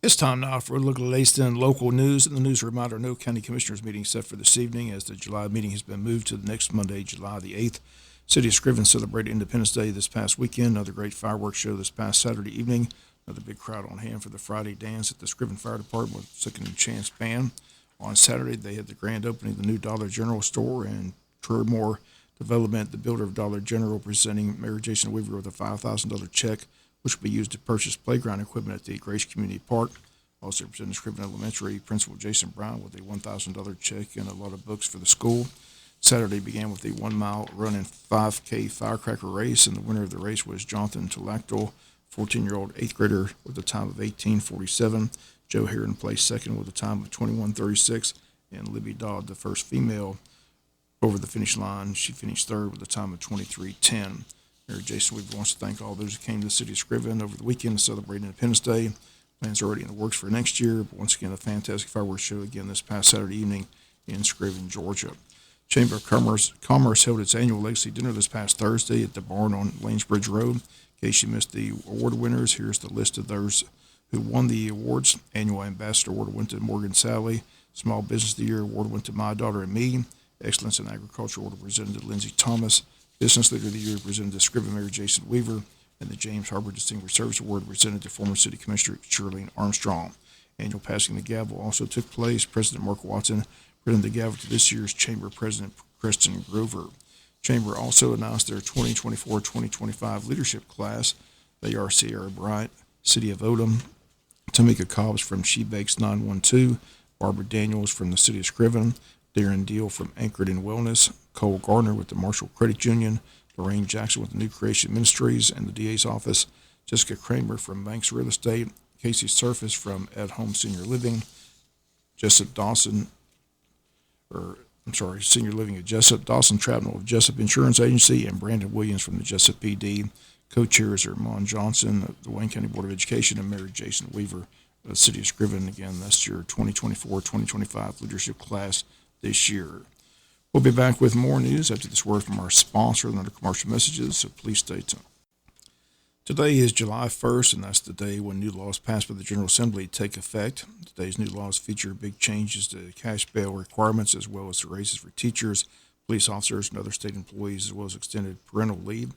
It's time now for a look at the latest in local news. And the news reminder, no county commissioners meeting set for this evening as the July meeting has been moved to the next Monday, July the 8th. City of Scriven celebrated Independence Day this past weekend. Another great fireworks show this past Saturday evening. Another big crowd on hand for the Friday dance at the Scriven Fire Department with Second Chance Band. On Saturday, they had the grand opening of the new Dollar General store and Tremore Development, the builder of Dollar General, presenting Mayor Jason Weaver with a $5,000 check, which will be used to purchase playground equipment at the Grace Community Park. Also representing Scriven Elementary, Principal Jason Brown with a $1,000 check and a lot of books for the school. Saturday began with a 1 mile run and 5K firecracker race, and the winner of the race was Jonathan Tulactal, 14-year-old 8th grader with a time of 18:47. Joe Heron placed second with a time of 21:36, and Libby Dodd, the first female over the finish line. She finished third with a time of 23:10. Mayor Jason Weaver wants to thank all those who came to the city of Scriven over the weekend to celebrate Independence Day. Plans are already in the works for next year, but once again, a fantastic fireworks show again this past Saturday evening in Scriven, Georgia. Chamber of Commerce held its annual Legacy Dinner this past Thursday at the barn on Lanesbridge Road. In case you missed the award winners, here's the list of those who won the awards. Annual Ambassador Award went to Morgan Sally. Small Business of the Year Award went to My Daughter and Me. Excellence in Agriculture Award presented to Lindsey Thomas. Business Leader of the Year presented to Scriven Mayor Jason Weaver. And the James Harbor Distinguished Service Award presented to former City Commissioner Shirlene Armstrong. Annual passing the gavel also took place. President Mark Watson presented the gavel to this year's Chamber President Kristen Grover. Chamber also announced their 2024-2025 leadership class. They are Sierra Bryant, City of Odom, Tamika Cobbs from She Bakes 912, Barbara Daniels from the City of Scriven, Darren Deal from Anchored in Wellness, Cole Gardner with the Marshall Credit Union, Lorraine Jackson with the New Creation Ministries and the DA's office, Jessica Kramer from Banks Real Estate, Casey Surface from At Home Senior Living, Senior Living at Jesup, Dawson Trapnell of Jesup Insurance Agency, and Brandon Williams from the Jesup PD. Co-chairs are Mon Johnson of the Wayne County Board of Education and Mayor Jason Weaver of the City of Scriven. Again, that's your 2024-2025 leadership class this year. We'll be back with more news after this word from our sponsor and other commercial messages, so please stay tuned. Today is July 1st, and that's the day when new laws passed by the General Assembly take effect. Today's new laws feature big changes to cash bail requirements, as well as the raises for teachers, police officers, and other state employees, as well as extended parental leave.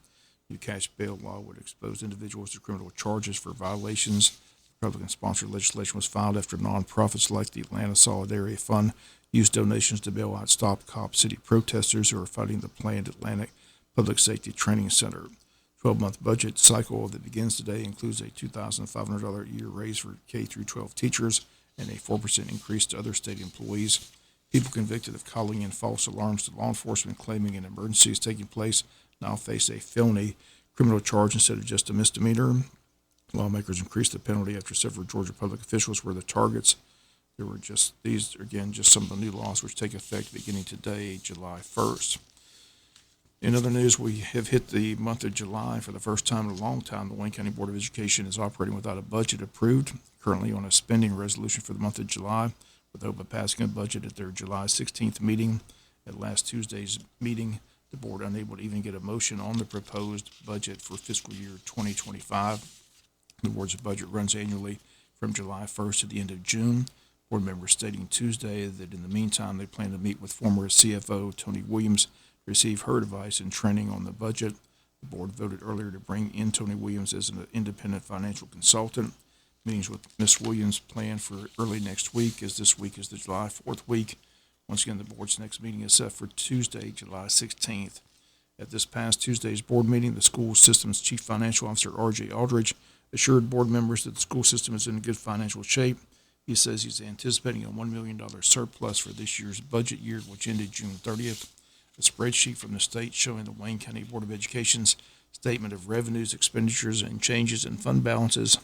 New cash bail law would expose individuals to criminal charges for violations. Republican-sponsored legislation was filed after nonprofits like the Atlanta Solidarity Fund used donations to bail out Stop Cop City protesters who are fighting the planned Atlantic Public Safety Training Center. 12-month budget cycle that begins today includes a $2,500 a year raise for K-12 teachers and a 4% increase to other state employees. People convicted of calling in false alarms to law enforcement claiming an emergency is taking place now face a felony criminal charge instead of just a misdemeanor. Lawmakers increased the penalty after several Georgia public officials were the targets. There were just some of the new laws which take effect beginning today, July 1st. In other news, we have hit the month of July for the first time in a long time. The Wayne County Board of Education is operating without a budget approved, currently on a spending resolution for the month of July, with hope of passing a budget at their July 16th meeting. At last Tuesday's meeting, the board unable to even get a motion on the proposed budget for fiscal year 2025. The board's budget runs annually from July 1st to the end of June. Board members stating Tuesday that in the meantime they plan to meet with former CFO Tony Williams to receive her advice and training on the budget. The board voted earlier to bring in Tony Williams as an independent financial consultant. Meetings with Ms. Williams planned for early next week, as this week is the July 4th week. Once again, the board's next meeting is set for Tuesday, July 16th. At this past Tuesday's board meeting, the school system's chief financial officer, R.J. Aldridge, assured board members that the school system is in good financial shape. He says he's anticipating a $1 million surplus for this year's budget year, which ended June 30th. A spreadsheet from the state showing the Wayne County Board of Education's statement of revenues, expenditures, and changes in fund balances.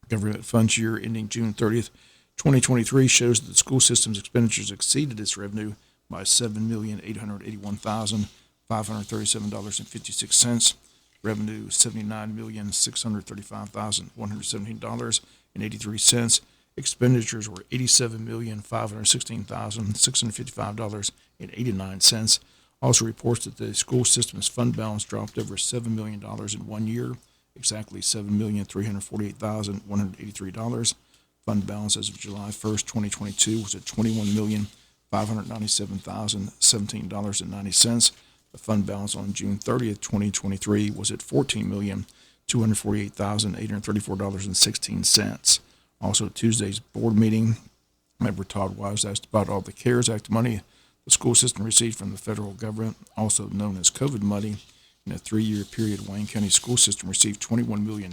Government funds year ending June 30th, 2023 shows that the school system's expenditures exceeded its revenue by $7,881,537.56. Revenue $79,635,117.83. Expenditures were $87,516,655.89. Also reports that the school system's fund balance dropped over $7 million in 1 year, exactly $7,348,183. fund balance as of July 1st, 2022 was at $21,597,017.90. The fund balance on June 30th, 2023 was at $14,248,834.16. Also, Tuesday's board meeting, Member Todd Wise asked about all the CARES Act money the school system received from the federal government, also known as COVID money. In a 3-year period, Wayne County School System received $21 million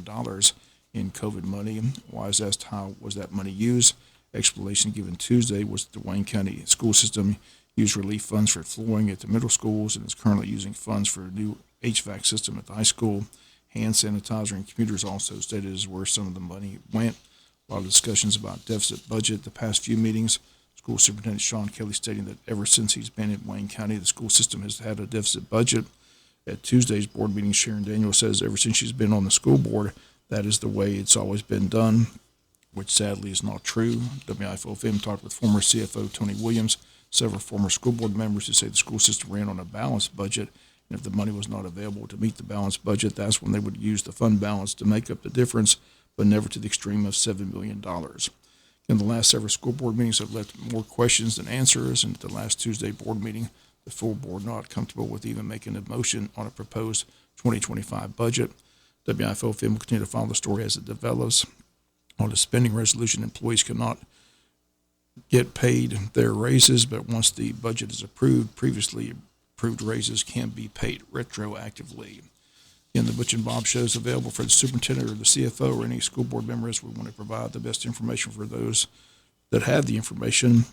in COVID money. Wise asked how was that money used. Explanation given Tuesday was that the Wayne County School System used relief funds for flooring at the middle schools and is currently using funds for a new HVAC system at the high school. Hand sanitizer and computers also stated is where some of the money went. A lot of discussions about deficit budget the past few meetings. School Superintendent Sean Kelly stating that ever since he's been in Wayne County, the school system has had a deficit budget. At Tuesday's board meeting, Sharon Daniel says ever since she's been on the school board, that is the way it's always been done, which sadly is not true. WIFO-FM talked with former CFO Tony Williams, several former school board members who say the school system ran on a balanced budget, and if the money was not available to meet the balanced budget, that's when they would use the fund balance to make up the difference, but never to the extreme of $7 million. In the last several school board meetings have left more questions than answers, and at the last Tuesday board meeting, the full board not comfortable with even making a motion on a proposed 2025 budget. WIFO-FM will continue to follow the story as it develops. On the spending resolution, employees cannot get paid their raises, but once the budget is approved, previously approved raises can be paid retroactively. Again, the Butch and Bob Show is available for the superintendent or the CFO or any school board members. We want to provide the best information for those that have the information.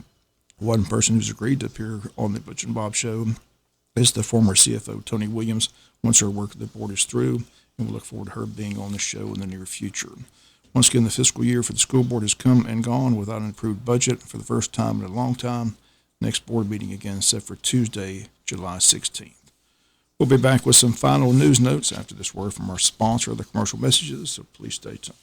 One person who's agreed to appear on the Butch and Bob Show is the former CFO, Tony Williams, once her work at the board is through, and we look forward to her being on the show in the near future. Once again, the fiscal year for the school board has come and gone without an approved budget for the first time in a long time. Next board meeting again is set for Tuesday, July 16th. We'll be back with some final news notes after this word from our sponsor of the commercial messages, so please stay tuned.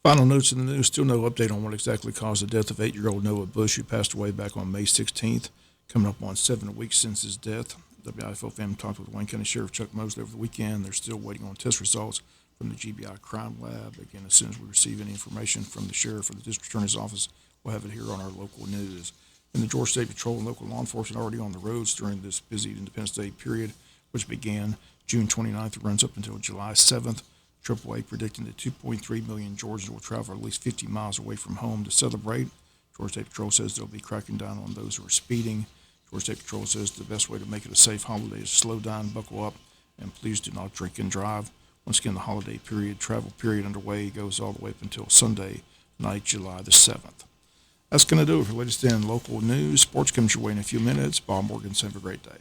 Final notes in the news, still no update on what exactly caused the death of 8-year-old Noah Bush, who passed away back on May 16th, coming up on 7 weeks since his death. WIFO-FM talked with Wayne County Sheriff Chuck Mosley over the weekend. They're still waiting on test results from the GBI Crime Lab. Again, as soon as we receive any information from the sheriff or the district attorney's office, we'll have it here on our local news. And the Georgia State Patrol and local law enforcement are already on the roads during this busy Independence Day period, which began June 29th and runs up until July 7th. AAA predicting that 2.3 million Georgians will travel at least 50 miles away from home to celebrate. Georgia State Patrol says they'll be cracking down on those who are speeding. Georgia State Patrol says the best way to make it a safe holiday is slow down, buckle up, and please do not drink and drive. Once again, the holiday period, travel period underway goes all the way up until Sunday night, July the 7th. That's going to do it for latest in local news. Sports comes your way in a few minutes. Bob Morgan, have a great day.